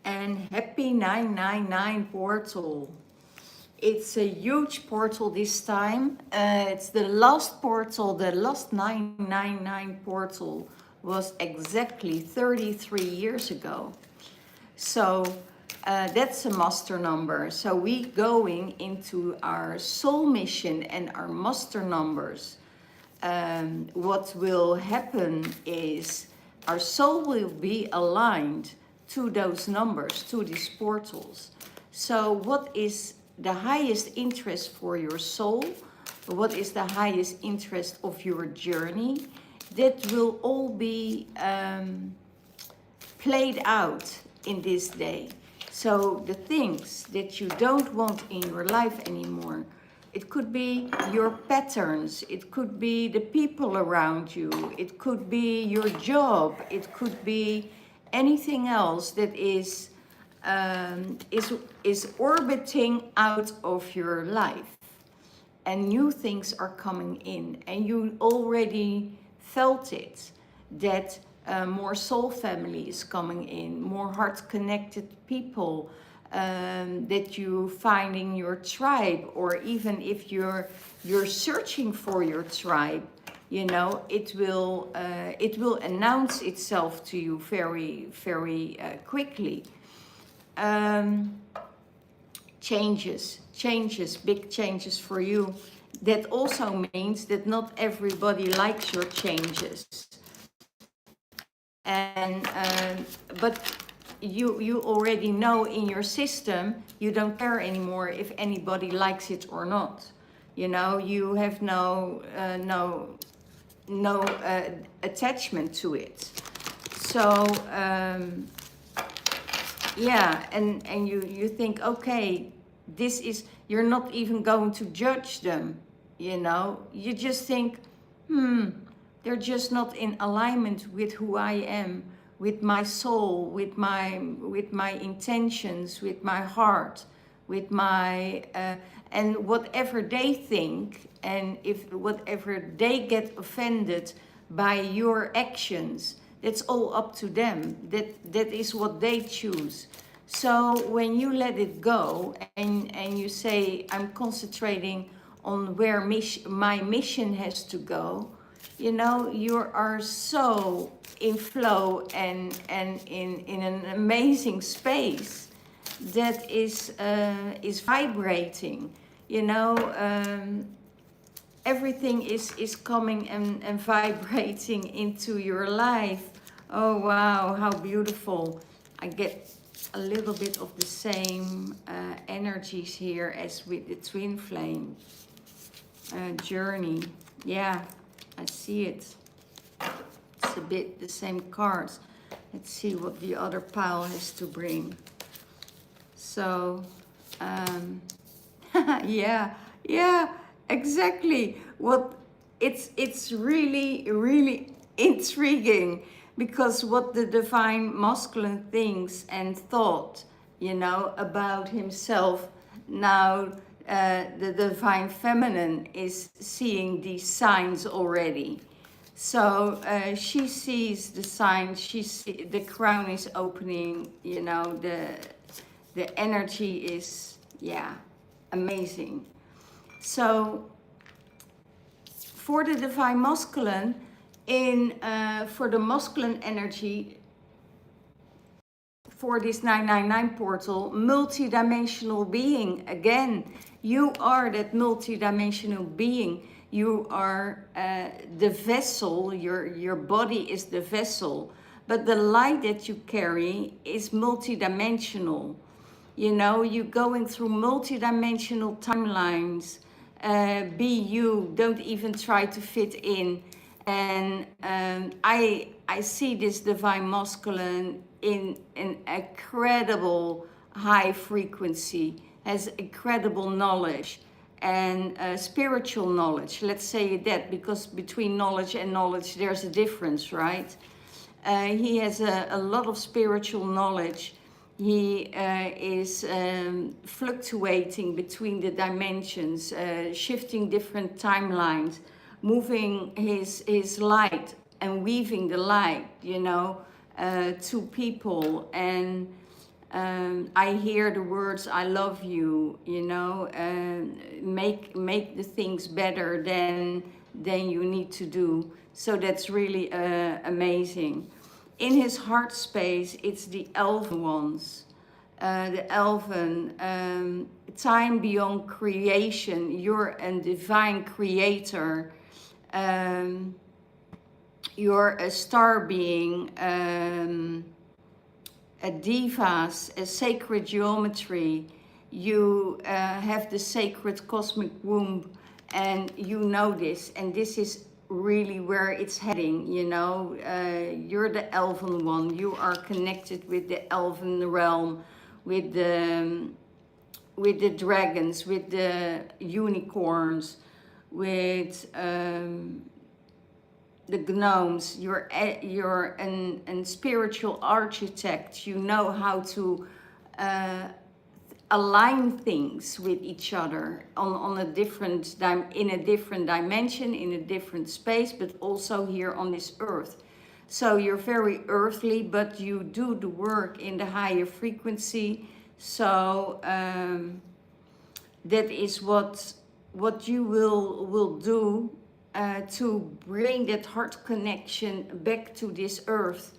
and happy 999 portal. It's a huge portal this time. It's the last portal, the last 999 portal was exactly 33 years ago. So that's a master number. So we going into our soul mission and our master numbers. What will happen is our soul will be aligned to those numbers, to these portals. So what is the highest interest for your soul? What is the highest interest of your journey? That will all be played out in this day. So the things that you don't want in your life anymore, it could be your patterns, it could be the people around you, it could be your job, it could be anything else that is orbiting out of your life, and new things are coming in, and you already felt it, that more soul family is coming in, more heart-connected people, that you find in your tribe, or even if you're searching for your tribe, you know, it will announce itself to you very, very quickly. Changes, big changes for you. That also means that not everybody likes your changes. And but you already know in your system, you don't care anymore if anybody likes it or not. You know, you have no attachment to it. So yeah, and you think, okay, this is, you're not even going to judge them, you know. You just think, they're just not in alignment with who I am, with my soul, with my intentions, with my heart, with my and whatever they think, and if whatever they get offended by your actions, that's all up to them. That is what they choose. So when you let it go and you say, I'm concentrating on where my mission has to go, you know, you are so in flow and in an amazing space that is vibrating, you know. Everything is coming and vibrating into your life. Oh wow, how beautiful. I get a little bit of the same energies here as with the Twinflame journey. Yeah, I see it. It's a bit the same cards. Let's see what the other pile has to bring. So yeah, exactly. What it's really intriguing, because what the divine masculine thinks and thought, you know, about himself, now the divine feminine is seeing these signs already. So she sees the signs. The crown is opening, you know, the energy is, yeah, amazing. So for the divine masculine, for the masculine energy, for this 999 portal, multidimensional being. Again, you are that multidimensional being. You are the vessel, your body is the vessel, but the light that you carry is multidimensional. You know, you're going through multidimensional timelines. Be you, don't even try to fit in. And I see this divine masculine in an incredible high frequency, has incredible knowledge and spiritual knowledge. Let's say that, because between knowledge and knowledge there's a difference, right? He has a lot of spiritual knowledge. He is fluctuating between the dimensions, shifting different timelines, moving his light and weaving the light, you know, to people. And I hear the words "I love you," you know, make the things better than you need to do. So that's really amazing. In his heart space, it's the elven ones, the elven, time beyond creation. You're a divine creator. Um, you're a star being. A divas, a sacred geometry, you have the sacred cosmic womb, and you know this, and this is really where it's heading, you know. You're the elven one, you are connected with the elven realm, with the dragons, with the unicorns, with the gnomes. You're an spiritual architect. You know how to align things with each other on a different in a different dimension, in a different space, but also here on this earth. So you're very earthly, but you do the work in the higher frequency. So that is what you will do to bring that heart connection back to this earth.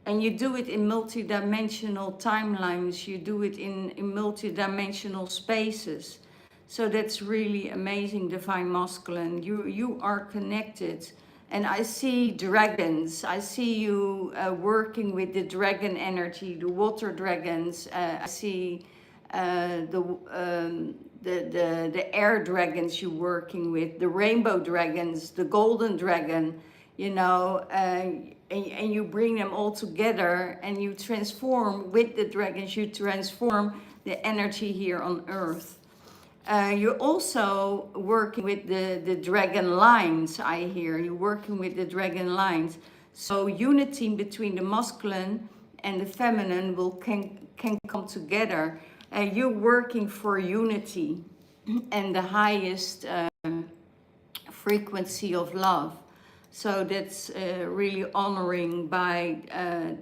And you do it in multi-dimensional timelines, you do it in multi-dimensional spaces. So that's really amazing, Divine Masculine. You are connected. And I see dragons. I see you working with the dragon energy, the water dragons. I see the air dragons you're working with, the rainbow dragons, the golden dragon, you know, and you bring them all together and you transform with the dragons, you transform the energy here on earth. You're also working with the dragon lines, I hear. You're working with the dragon lines. So unity between the masculine and the feminine can come together. You're working for unity and the highest frequency of love. So that's really honoring by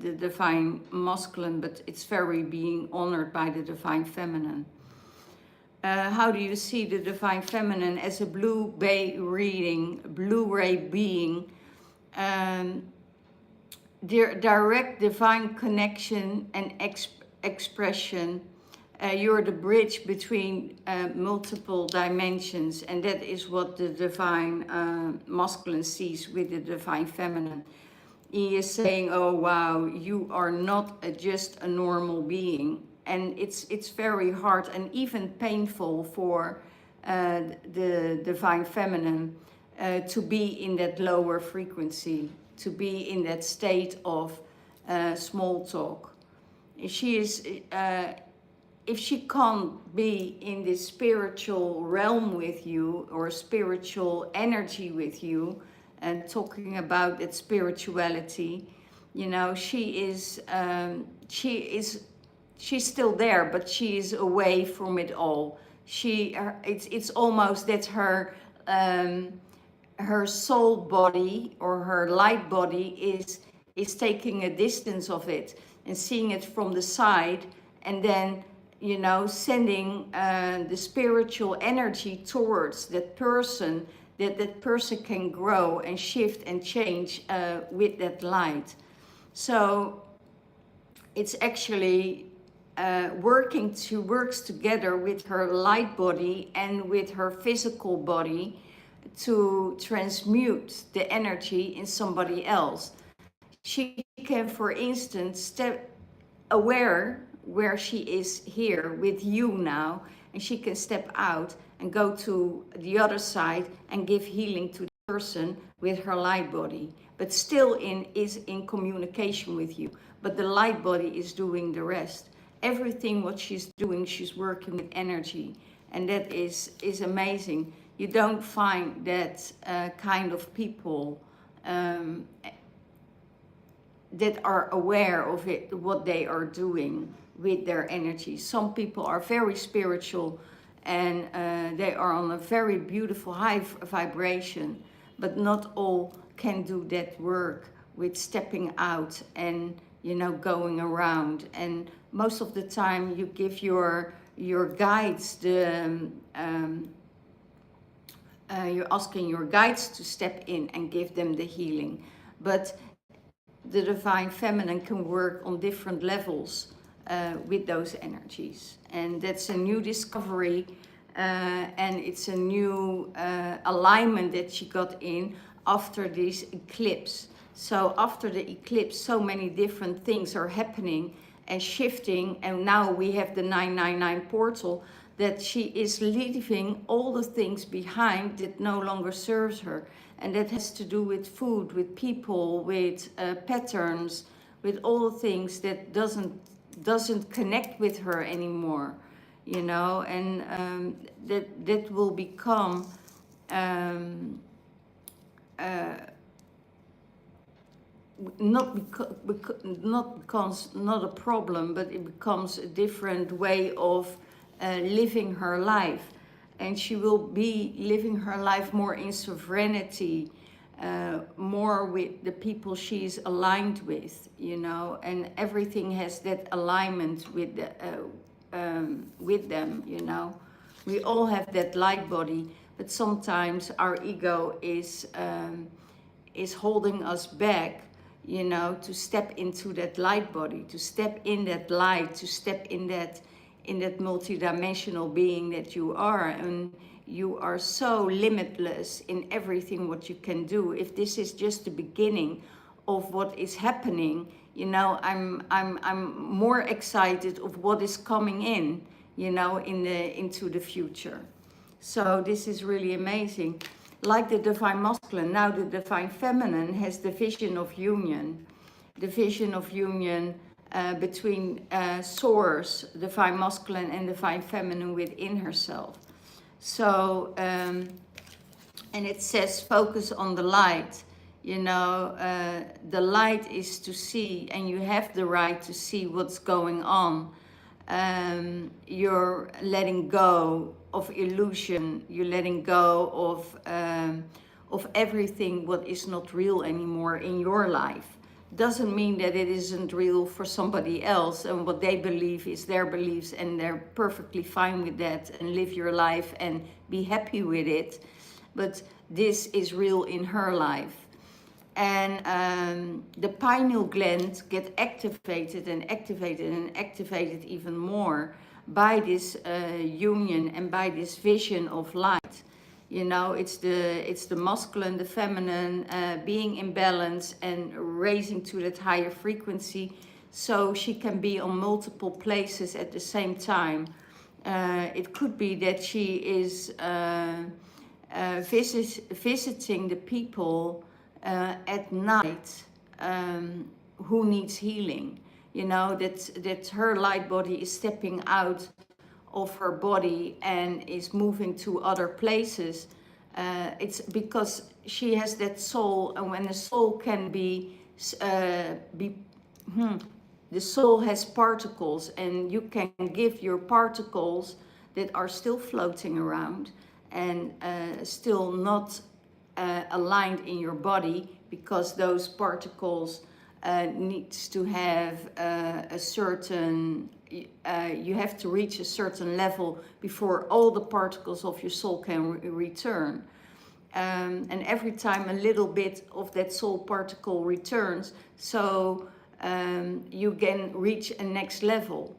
the Divine Masculine, but it's very being honored by the Divine Feminine. How do you see the Divine Feminine as a Blu-ray being? Direct divine connection and expression. You're the bridge between multiple dimensions, and that is what the Divine Masculine sees with the Divine Feminine. He is saying, oh wow, you are not just a normal being. And it's very hard and even painful for the Divine Feminine to be in that lower frequency, to be in that state of small talk. She is, if she can't be in this spiritual realm with you, or spiritual energy with you, and talking about that spirituality, you know, she's still there, but she is away from it all. It's almost that her soul body or her light body is taking a distance of it and seeing it from the side, and then, you know, sending the spiritual energy towards that person, that person can grow and shift and change with that light. So it's actually works together with her light body and with her physical body to transmute the energy in somebody else. She can, for instance, step aware where she is here with you now, and she can step out and go to the other side and give healing to the person with her light body, but still is in communication with you. But the light body is doing the rest. Everything what she's doing, she's working with energy, and that is amazing. You don't find that kind of people that are aware of it, what they are doing with their energy. Some people are very spiritual and they are on a very beautiful high vibration, but not all can do that work with stepping out and, you know, going around and most of the time you give your guides you're asking your guides to step in and give them the healing. But the divine feminine can work on different levels with those energies. And that's a new discovery, and it's a new alignment that she got in after this eclipse. So after the eclipse, so many different things are happening and shifting, and now we have the 999 portal, that she is leaving all the things behind that no longer serves her. And that has to do with food, with people, with patterns, with all the things that doesn't connect with her anymore, you know. And that will become not a problem, but it becomes a different way of living her life. And she will be living her life more in sovereignty, more with the people she's aligned with, you know, and everything has that alignment with them, you know. We all have that light body, but sometimes our ego is holding us back, you know, to step into that light body, to step in that light, to step in that multidimensional being that you are. And you are so limitless in everything what you can do. If this is just the beginning of what is happening, you know, I'm more excited of what is coming in, you know, into the future. So this is really amazing. Like the divine masculine, now the divine feminine has the vision of union. The vision of union between source, divine masculine, and divine feminine within herself. So, and it says focus on the light. You know, the light is to see, and you have the right to see what's going on. You're letting go of illusion. You're letting go of everything what is not real anymore in your life. Doesn't mean that it isn't real for somebody else, and what they believe is their beliefs, and they're perfectly fine with that, and live your life and be happy with it. But this is real in her life. And the pineal gland get activated and activated and activated even more by this union and by this vision of light. You know, it's the masculine, the feminine, being in balance and raising to that higher frequency, so she can be on multiple places at the same time. It could be that she is visiting the people at night who needs healing. You know, that her light body is stepping out of her body and is moving to other places. It's because she has that soul, and when the soul can the soul has particles, and you can give your particles that are still floating around and still not aligned in your body, because those particles needs to have a certain, you have to reach a certain level before all the particles of your soul can return. And every time a little bit of that soul particle returns, so you can reach a next level.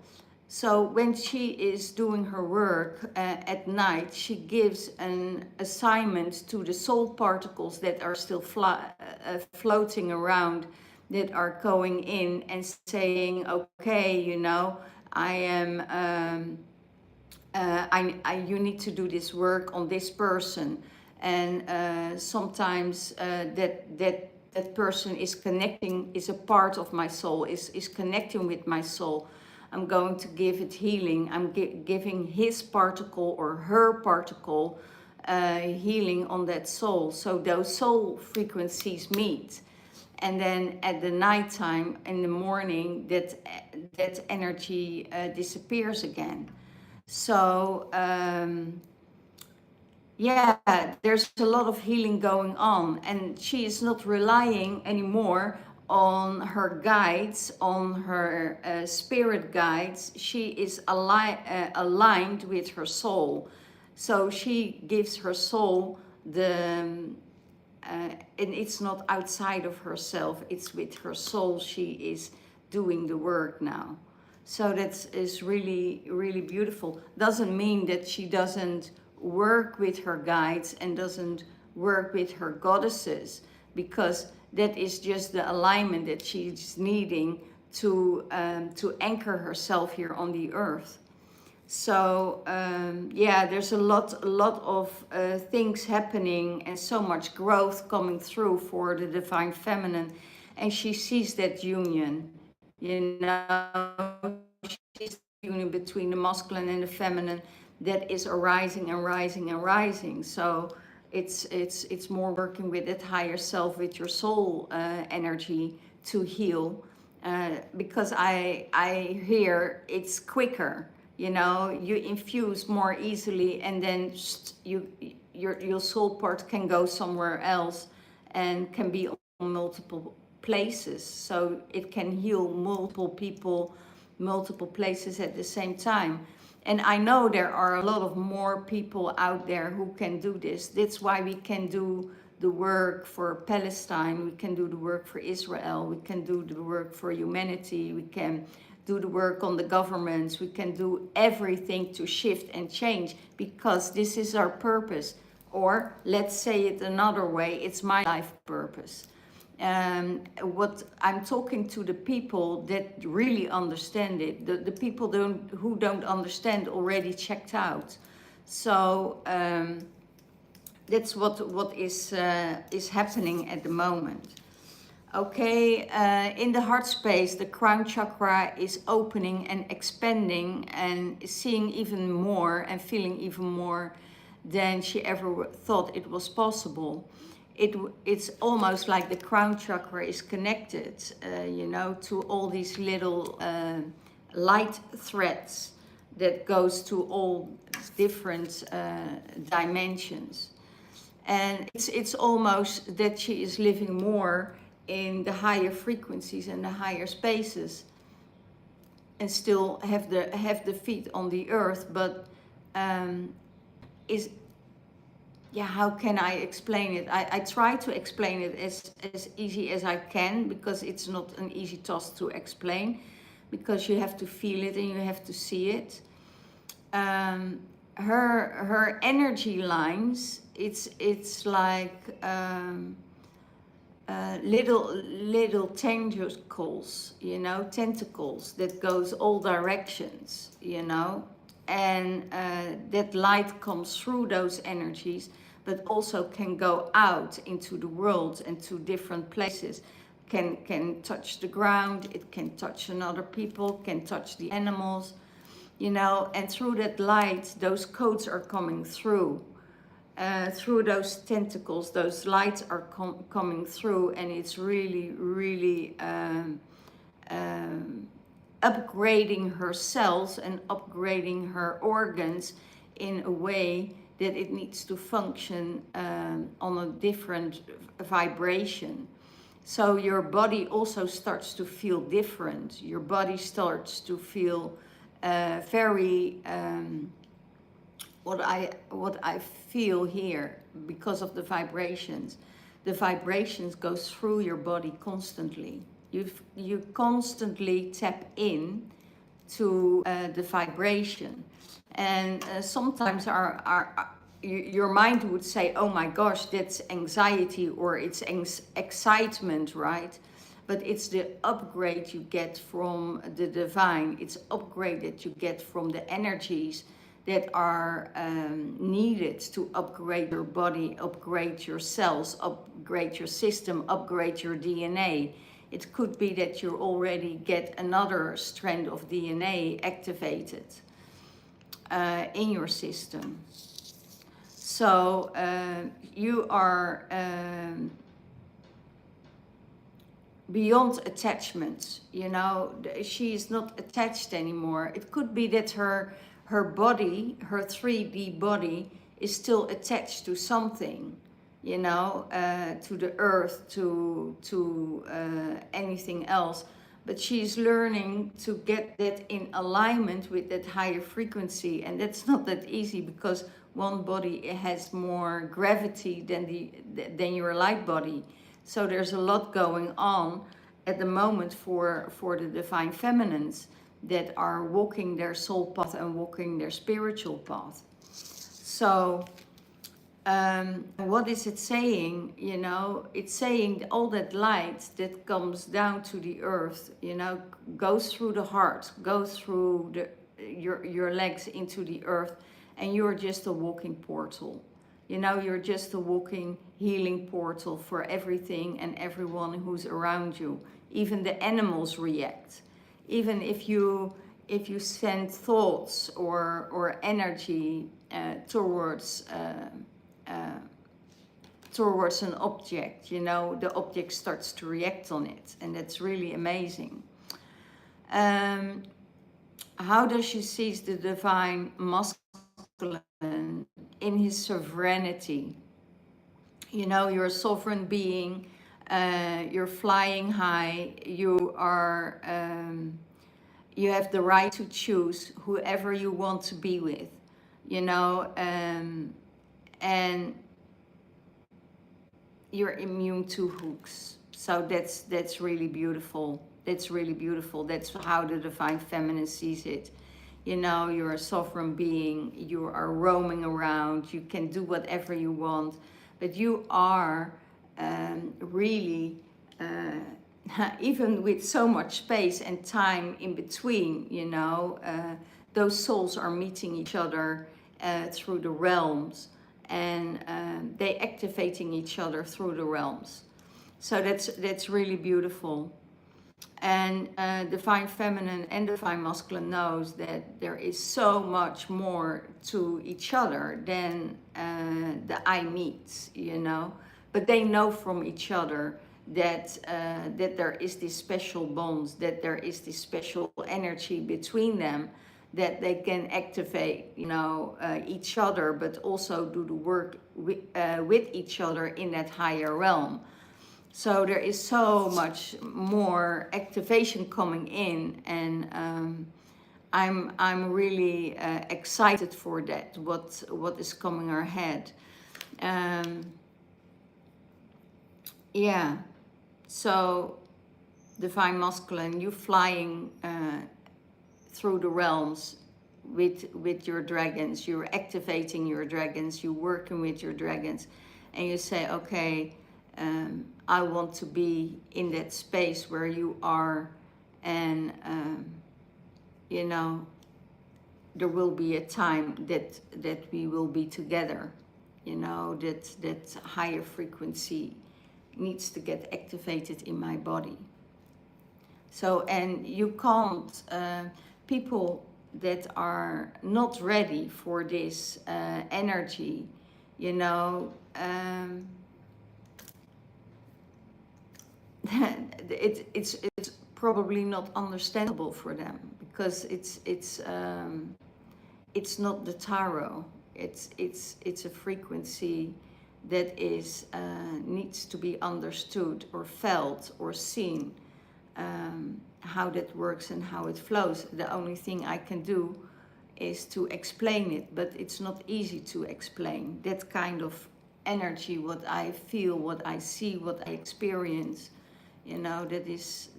So when she is doing her work at night, she gives an assignment to the soul particles that are still floating around, that are going in and saying, okay, you know, I am, you need to do this work on this person. And sometimes that person is connecting, is a part of my soul, is connecting with my soul. I'm going to give it healing. I'm giving his particle or her particle healing on that soul. So those soul frequencies meet. And then at the nighttime, in the morning, that energy disappears again. So yeah, there's a lot of healing going on, and she is not relying anymore on her guides, on her spirit guides. She is aligned with her soul. So she gives her soul and it's not outside of herself, it's with her soul she is doing the work now. So that is really, really beautiful. Doesn't mean that she doesn't work with her guides and doesn't work with her goddesses, because that is just the alignment that she's needing to anchor herself here on the earth. So yeah, there's a lot of things happening and so much growth coming through for the divine feminine, and she sees that union. You know, she sees the union between the masculine and the feminine that is arising and rising and rising. So it's more working with that higher self, with your soul energy to heal, because I hear it's quicker. You know, you infuse more easily, and then your soul part can go somewhere else and can be on multiple places, so it can heal multiple people, multiple places at the same time. And I know there are a lot of more people out there who can do this. That's why we can do the work for Palestine, we can do the work for Israel, we can do the work for humanity, we can do the work on the governments, we can do everything to shift and change, because this is our purpose. Or let's say it another way, it's my life purpose. What I'm talking to the people that really understand it, the people who don't understand already checked out. So that's what is happening at the moment. Okay, in the heart space, the crown chakra is opening and expanding and seeing even more and feeling even more than she ever thought it was possible. It's almost like the crown chakra is connected, you know, to all these little light threads that goes to all different dimensions. And it's almost that she is living more in the higher frequencies and the higher spaces, and still have the feet on the earth, but is, yeah, how can I explain it? I try to explain it as easy as I can, because it's not an easy task to explain, because you have to feel it and you have to see it. Her energy lines, it's like little tentacles, you know, tentacles that goes all directions, you know, and that light comes through those energies, but also can go out into the world and to different places. Can touch the ground, it can touch another people, can touch the animals, you know, and through that light, those codes are coming through. Through those tentacles, those lights are coming through, and it's really, really upgrading her cells and upgrading her organs in a way that it needs to function on a different vibration. So your body also starts to feel different. Your body starts to feel very what I feel here, because of the vibrations. The vibrations go through your body constantly. You constantly tap in to the vibration, and sometimes your mind would say, "Oh my gosh, that's anxiety or it's excitement," right? But it's the upgrade you get from the divine. It's upgrade that you get from the energies that are needed to upgrade your body, upgrade your cells, upgrade your system, upgrade your DNA. It could be that you already get another strand of DNA activated in your system. So you are beyond attachments, you know, she is not attached anymore. It could be that her body, her 3D body, is still attached to something, you know, to the earth, to anything else. But she's learning to get that in alignment with that higher frequency, and that's not that easy, because one body has more gravity than your light body. So there's a lot going on at the moment for the divine feminines that are walking their soul path and walking their spiritual path. So what is it saying? You know, it's saying all that light that comes down to the earth, you know, goes through the heart, goes through your legs into the earth, and you're just a walking portal. You know, you're just a walking healing portal for everything and everyone who's around you. Even the animals react. Even if you send thoughts or energy towards an object, you know, the object starts to react on it, and that's really amazing. How does she see the divine masculine in his sovereignty? You know, you're a sovereign being, you're flying high, you are, you have the right to choose whoever you want to be with, you know, and you're immune to hooks. So that's really beautiful. That's really beautiful. That's how the divine feminine sees it. You know, you're a sovereign being, you are roaming around, you can do whatever you want, but you are really, even with so much space and time in between, you know, those souls are meeting each other through the realms, and they activating each other through the realms. So that's really beautiful. And divine feminine and divine masculine knows that there is so much more to each other than the eye meets, you know. But they know from each other that that there is this special bonds, that there is this special energy between them, that they can activate, you know, each other, but also do the work with each other in that higher realm. So there is so much more activation coming in, and I'm really excited for that. What is coming ahead? Yeah. So divine masculine, you flying through the realms with your dragons. You're activating your dragons. You're working with your dragons, and you say, okay. I want to be in that space where you are, and you know, there will be a time that we will be together. You know, that higher frequency needs to get activated in my body. So, and you can't, people that are not ready for this energy, you know, it's probably not understandable for them, because it's not the tarot. It's a frequency that is needs to be understood or felt or seen, how that works and how it flows. The only thing I can do is to explain it, but it's not easy to explain that kind of energy, what I feel, what I see, what I experience. You know, that is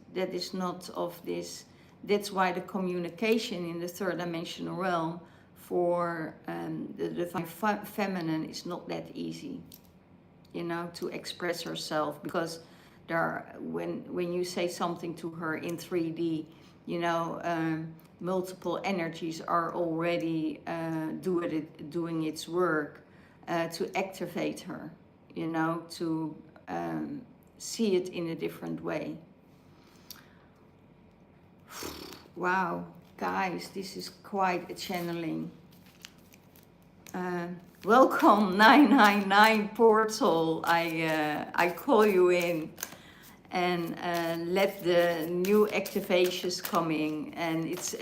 not of this. That's why the communication in the third dimensional realm for the divine feminine is not that easy, you know, to express herself, because there are, when you say something to her in 3D, you know, multiple energies are already doing its work to activate her, you know, to see it in a different way. Wow, guys, this is quite a channeling. Welcome 999 portal. I call you in, and let the new activations coming, and it's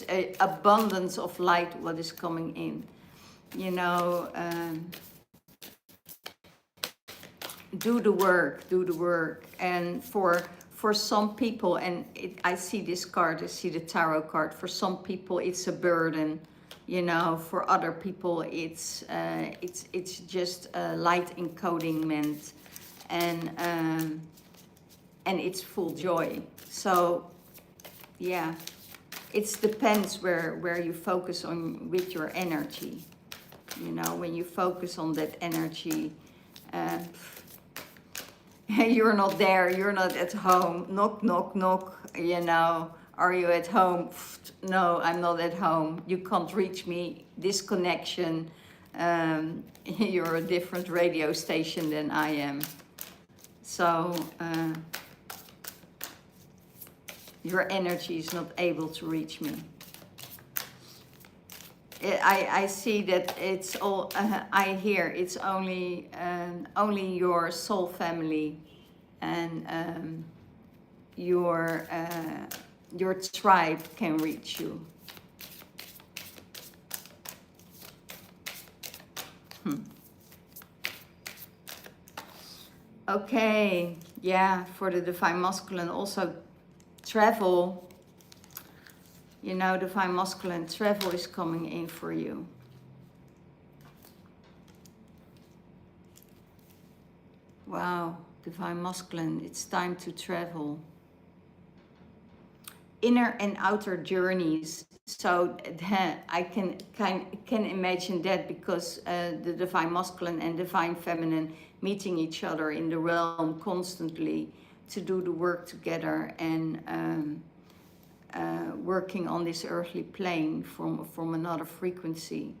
a abundance of light what is coming in, you know. do the work. And for some people, and I see this card, I see the tarot card, for some people it's a burden, you know. For other people it's just a light encodingment, and it's full joy. So yeah, it depends where you focus on with your energy, you know. When you focus on that energy, you're not there, you're not at home. Knock, knock, knock, you know. Are you at home? No, I'm not at home. You can't reach me. Disconnection. You're a different radio station than I am. So your energy is not able to reach me. I see that it's all, I hear it's only your soul family and your tribe can reach you. Okay, yeah, for the Divine Masculine, also travel. You know, Divine Masculine, travel is coming in for you. Wow, Divine Masculine, it's time to travel. Inner and outer journeys. So I can imagine that, because the Divine Masculine and Divine Feminine meeting each other in the realm constantly to do the work together, and working on this earthly plane from another frequency.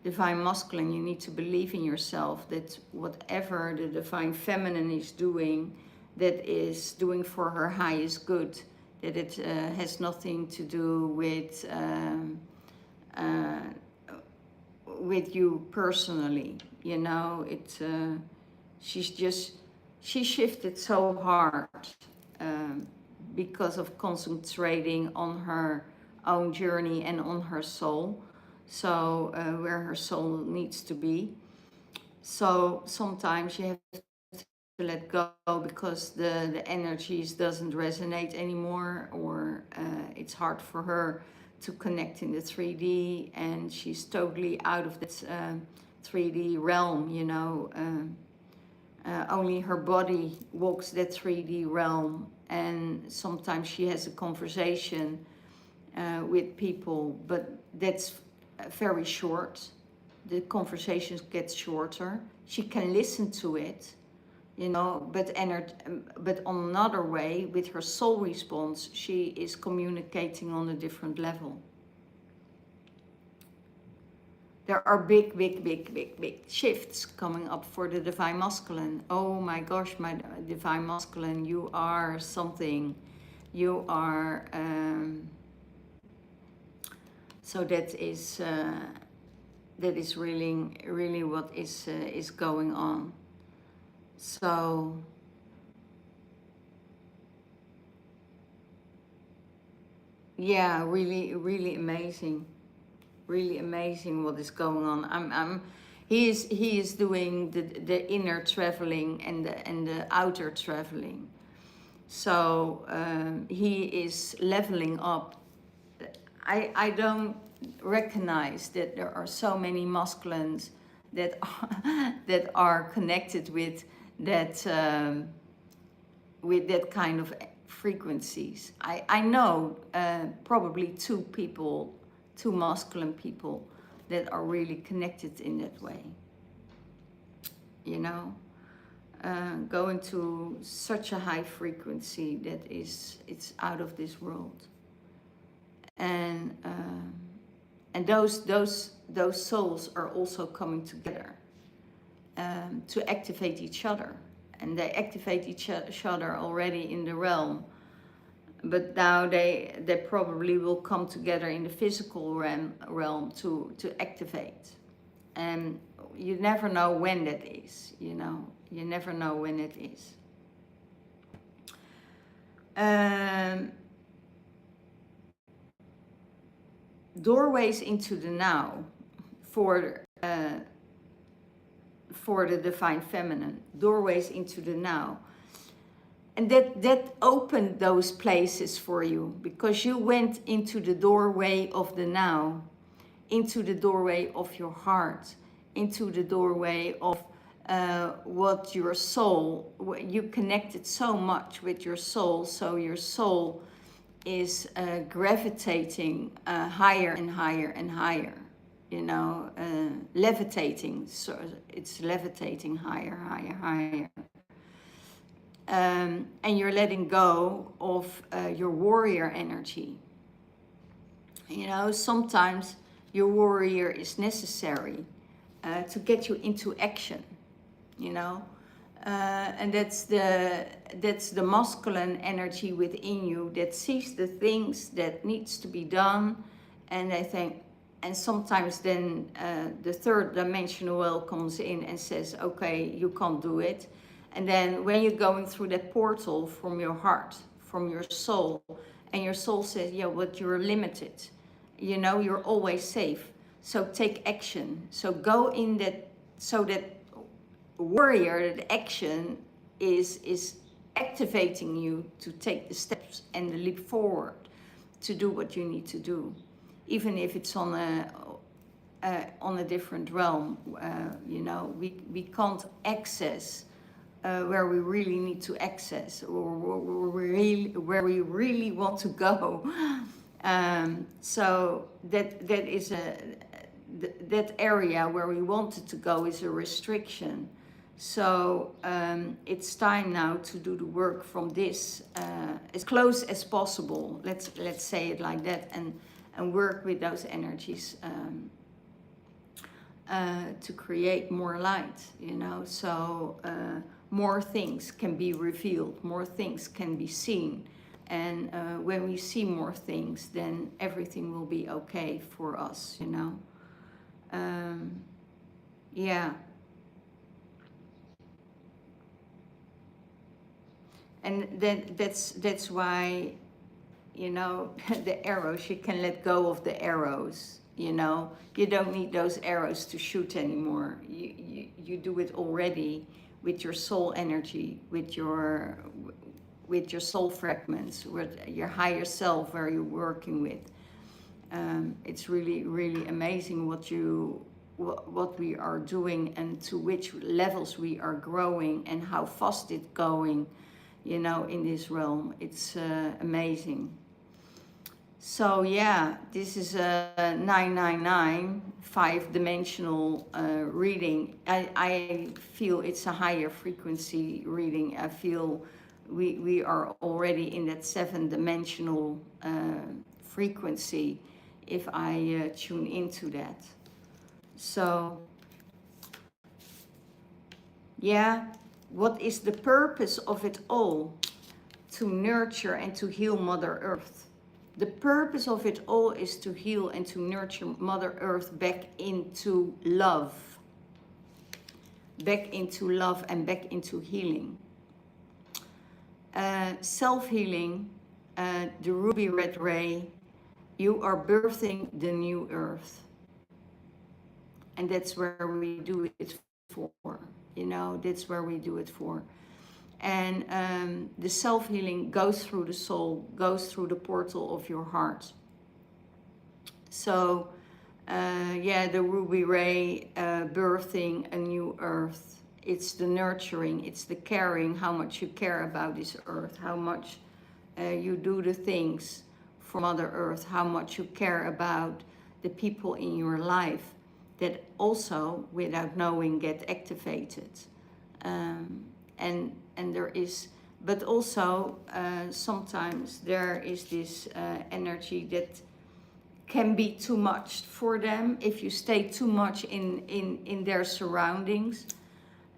Divine Masculine, you need to believe in yourself that whatever the Divine Feminine is doing, that is doing for her highest good, that it has nothing to do with you personally, you know. She shifted so hard because of concentrating on her own journey and on her soul. So where her soul needs to be. So sometimes you have to let go because the energies doesn't resonate anymore, or it's hard for her to connect in the 3D, and she's totally out of that 3D realm, you know. Only her body walks that 3D realm, and sometimes she has a conversation with people, but that's very short. The conversations get shorter. She can listen to it, you know, but on another way, with her soul response, she is communicating on a different level. There are big shifts coming up for the Divine Masculine. Oh my gosh, my Divine Masculine, you are something. You are... so that is really what is going on. So yeah, really amazing, what is going on. He is doing the inner traveling and the outer traveling. So he is leveling up. I don't recognize that there are so many masculines that are connected with that kind of frequencies. I know probably two masculine people that are really connected in that way, you know. Going to such a high frequency that it's out of this world. And those souls are also coming together to activate each other, and they activate each other already in the realm, but now they probably will come together in the physical realm to activate, and you never know when that is, you know. You never know when it is. doorways into the now for the divine feminine, doorways into the now. And that opened those places for you, because you went into the doorway of the now, into the doorway of your heart, into the doorway of what your soul, you connected so much with your soul, so your soul is gravitating higher and higher and higher, you know, levitating, so it's levitating higher, higher, higher. And you're letting go of your warrior energy. You know, sometimes your warrior is necessary to get you into action, you know. And that's the masculine energy within you that sees the things that needs to be done, and I think, and sometimes then the third dimensional well comes in and says, okay, you can't do it. And then when you're going through that portal from your heart, from your soul, and your soul says, yeah, but you're limited, you know, you're always safe, so take action. So go in that, so that warrior, that action is activating you to take the steps and the leap forward to do what you need to do, even if it's on a different realm. You know, we can't access where we really need to access, or where we really want to go. So that is that area where we wanted to go is a restriction. So it's time now to do the work from this as close as possible. Let's say it like that, and work with those energies to create more light. You know, so more things can be revealed, more things can be seen, and when we see more things, then everything will be okay for us. You know, yeah. And then that's why, you know, the arrows, you can let go of the arrows, you know. You don't need those arrows to shoot anymore. You do it already with your soul energy, with your soul fragments, with your higher self, where you're working with. It's really, really amazing what we are doing, and to which levels we are growing, and how fast it's going, you know, in this realm. It's amazing. So yeah, this is a 999 5-dimensional reading. I feel it's a higher frequency reading. I feel we are already in that 7-dimensional frequency if I tune into that. So yeah, what is the purpose of it all? To nurture and to heal Mother Earth. The purpose of it all is to heal and to nurture Mother Earth back into love. Back into love and back into healing. Self-healing, the ruby red ray, you are birthing the new Earth. And that's where we do it for. You know, that's where we do it for. And the self-healing goes through the soul, goes through the portal of your heart. So yeah, the ruby ray, birthing a new earth. It's the nurturing, it's the caring, how much you care about this earth, how much you do the things for Mother Earth, how much you care about the people in your life that also, without knowing, get activated. And there is, but also sometimes there is this energy that can be too much for them. If you stay too much in their surroundings,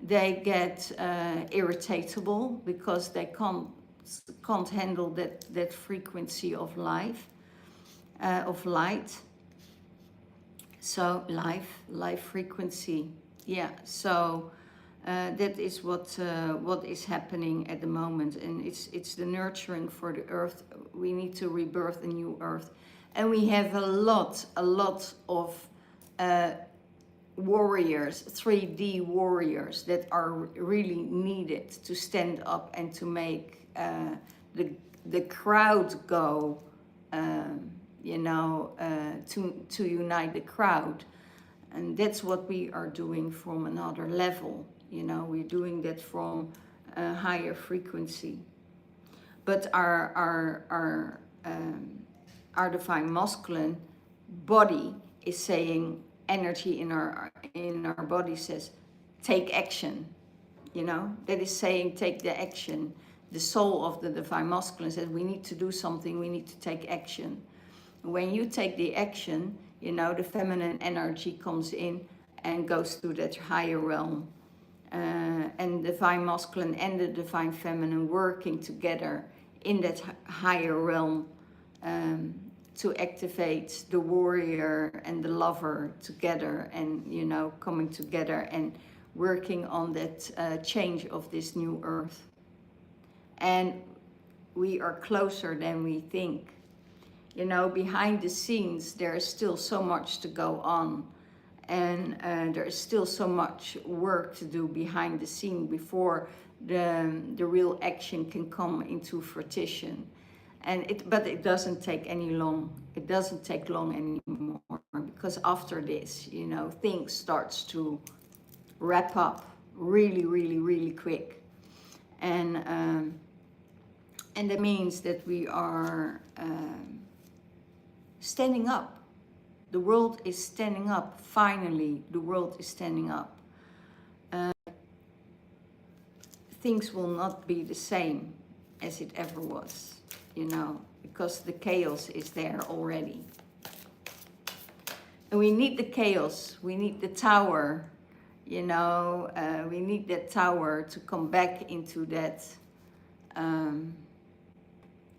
they get irritatable, because they can't handle that frequency of life, of light. So life frequency, yeah. So that is what is happening at the moment, and it's the nurturing for the earth. We need to rebirth a new earth, And we have a lot of warriors, 3D warriors that are really needed to stand up and to make the crowd go, you know, to unite the crowd. And that's what we are doing from another level. You know, we're doing that from a higher frequency. But our divine masculine body is saying, energy in our body says, take action. You know, that is saying, take the action. The soul of the divine masculine says, we need to do something, we need to take action. When you take the action, you know, the feminine energy comes in and goes to that higher realm. And the divine masculine and the divine feminine working together in that higher realm to activate the warrior and the lover together, and, you know, coming together and working on that change of this new earth. And we are closer than we think. You know, behind the scenes, there is still so much to go on. And there is still so much work to do behind the scene before the real action can come into fruition. And but it doesn't take it doesn't take long anymore, because after this, you know, things starts to wrap up really quick. And that means that we are standing up. The world is standing up. Finally, the world is standing up. Things will not be the same as it ever was, you know, because the chaos is there already. And we need the chaos. We need the tower, you know. We need that tower to come back into that.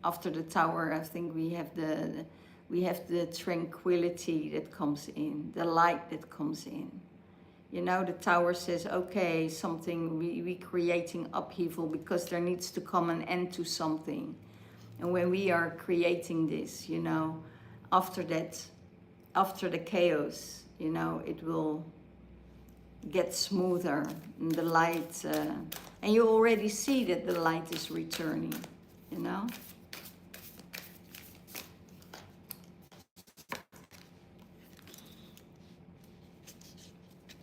After the tower, I think we have the tranquility that comes in, the light that comes in. You know, the tower says, okay, we creating upheaval because there needs to come an end to something. And when we are creating this, you know, after the chaos, you know, it will get smoother, and the light, and you already see that the light is returning, you know.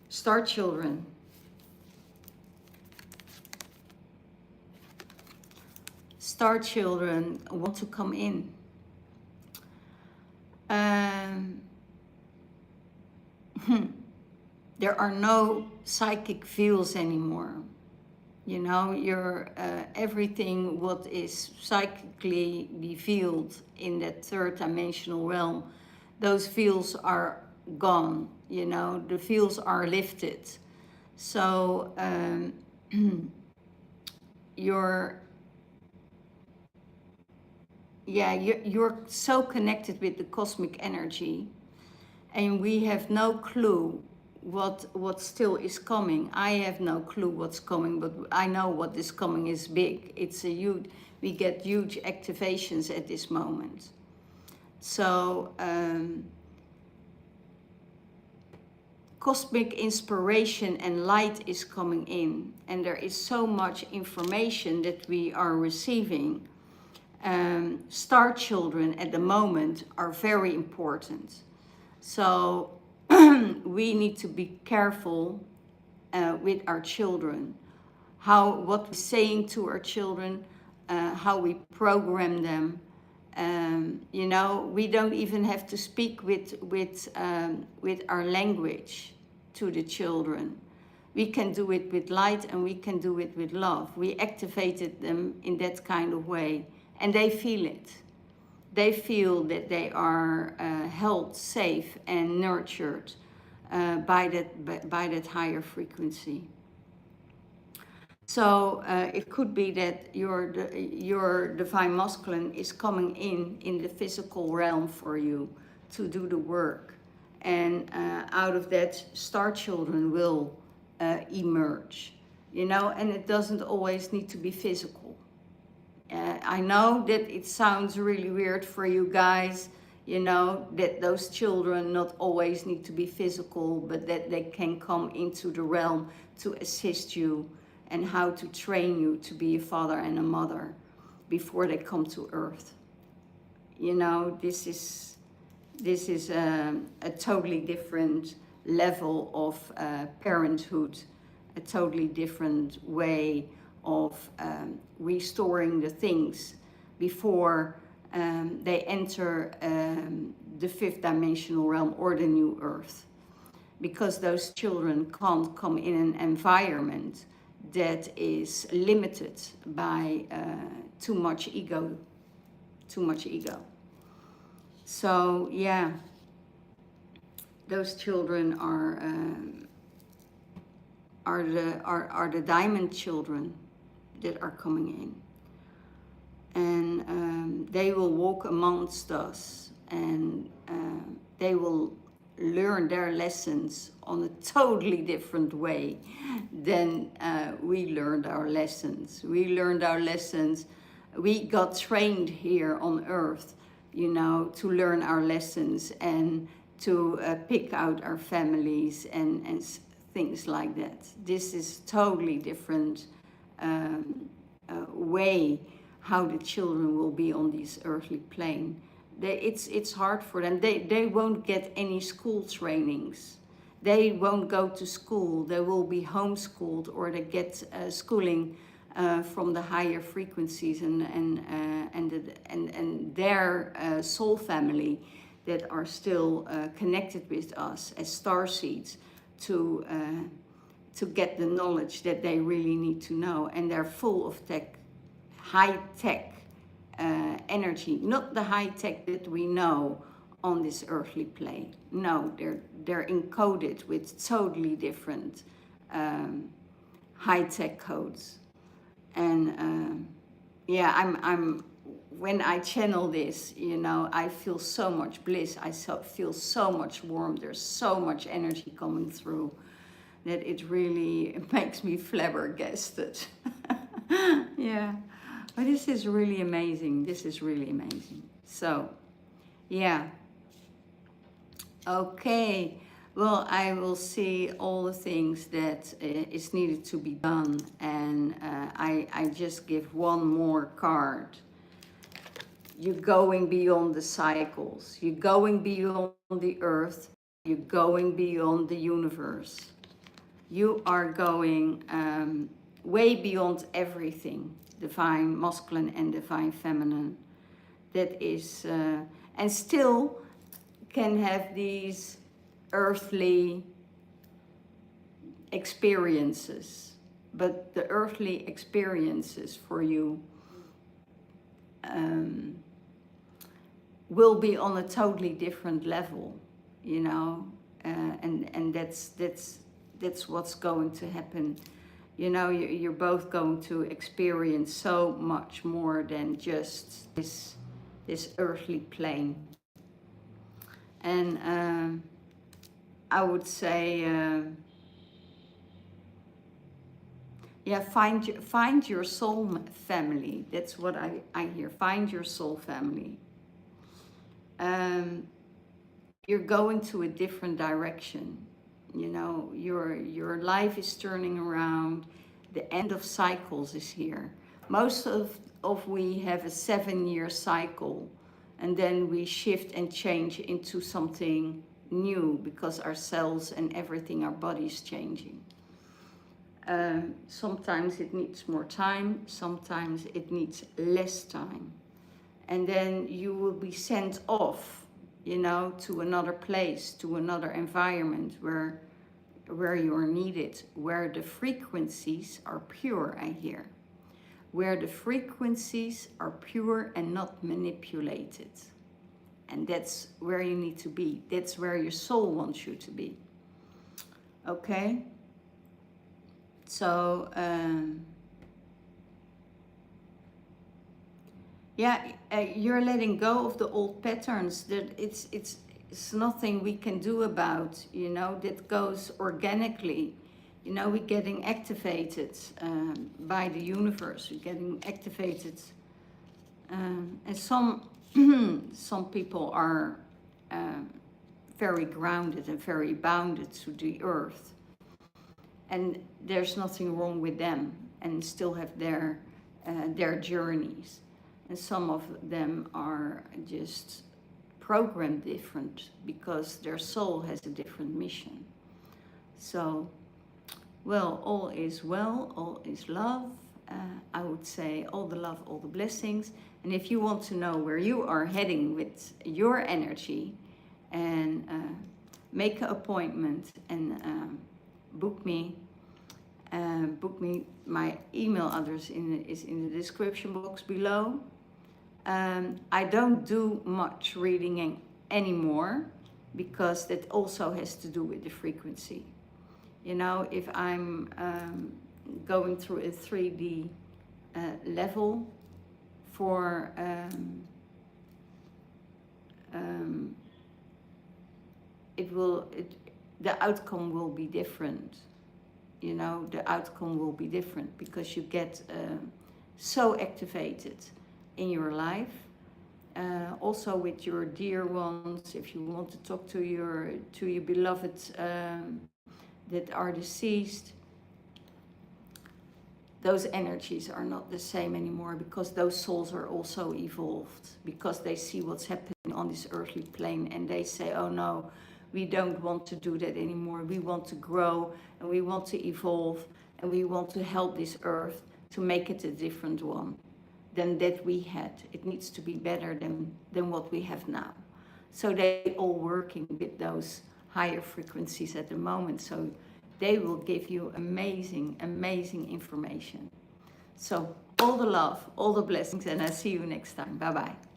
Star children. Star children want to come in. There are no psychic fields anymore. You know, everything what is psychically revealed in that third dimensional realm, those fields are gone. You know, the fields are lifted. So you're so connected with the cosmic energy, and we have no clue what still is coming. I have no clue what's coming, but I know what is coming is big. It's we get huge activations at this moment. So cosmic inspiration and light is coming in, and there is so much information that we are receiving. Star children at the moment are very important. So we need to be careful with our children, what we're saying to our children, how we program them. You know, we don't even have to speak with our language to the children. We can do it with light, and we can do it with love. We activated them in that kind of way, and they feel it. They feel that they are held safe and nurtured by that higher frequency. So it could be that your divine masculine is coming in the physical realm for you to do the work, and out of that, star children will emerge. You know, and it doesn't always need to be physical. I know that it sounds really weird for you guys. you know, that those children not always need to be physical, but that they can come into the realm to assist you and how to train you to be a father and a mother before they come to earth. You know, this is a totally different level of parenthood, a totally different way of restoring the things before they enter the fifth dimensional realm or the new earth, because those children can't come in an environment that is limited by too much ego. So yeah, those children are the diamond children that are coming in, and they will walk amongst us, and they will learn their lessons on a totally different way than we learned our lessons. We learned our lessons, we got trained here on earth, you know, to learn our lessons and to pick out our families and things like that. This is totally different way how the children will be on this earthly plane. It's hard for them. They won't get any school trainings. They won't go to school. They will be homeschooled, or they get schooling from the higher frequencies and their soul family that are still connected with us as starseeds to get the knowledge that they really need to know. And they're full of high-tech energy, not the high-tech that we know on this earthly plane. No, they're encoded with totally different high-tech codes. And yeah, I'm when I channel this, you know, I feel so much bliss. I feel so much warmth. There's so much energy coming through that it really makes me flabbergasted. Yeah, but this is really amazing. This is really amazing. So, yeah. Okay. Well, I will see all the things that is needed to be done, and I just give one more card. You're going beyond the cycles. You're going beyond the earth. You're going beyond the universe. You are going way beyond everything, divine masculine and divine feminine. That is, and still can have these earthly experiences, but the earthly experiences for you will be on a totally different level, you know, and that's what's going to happen. You know, you're both going to experience so much more than just this earthly plane. And I would say, yeah, find your soul family. That's what I hear. Find your soul family. You're going to a different direction. You know, your life is turning around. The end of cycles is here. Most of we have a 7-year cycle, and then we shift and change into something new because our cells and everything, our body's changing. Sometimes it needs more time, sometimes it needs less time. And then you will be sent off, you know, to another place, to another environment where you are needed, where the frequencies are pure, I hear. Where the frequencies are pure and not manipulated. And that's where you need to be. That's where your soul wants you to be. Okay? So, yeah, you're letting go of the old patterns. That it's nothing we can do about, you know, that goes organically. You know, we're getting activated by the universe. We're getting activated. And some Some people are very grounded and very bounded to the earth, and there's nothing wrong with them, and still have their journeys. And some of them are just programmed different because their soul has a different mission. So, well, all is well, all is love. I would say all the love, all the blessings. And if you want to know where you are heading with your energy, and make an appointment and book me. My email address is in the description box below. I don't do much reading anymore because that also has to do with the frequency. You know, if I'm going through a 3D level for the outcome will be different. You know, the outcome will be different because you get so activated in your life. Also with your dear ones, if you want to talk to your beloved that are deceased, those energies are not the same anymore because those souls are also evolved, because they see what's happening on this earthly plane and they say, oh no, we don't want to do that anymore. We want to grow and we want to evolve and we want to help this earth to make it a different one than that we had. It needs to be better than what we have now. So they all working with those higher frequencies at the moment. So they will give you amazing, amazing information. So all the love, all the blessings, and I'll see you next time. Bye-bye.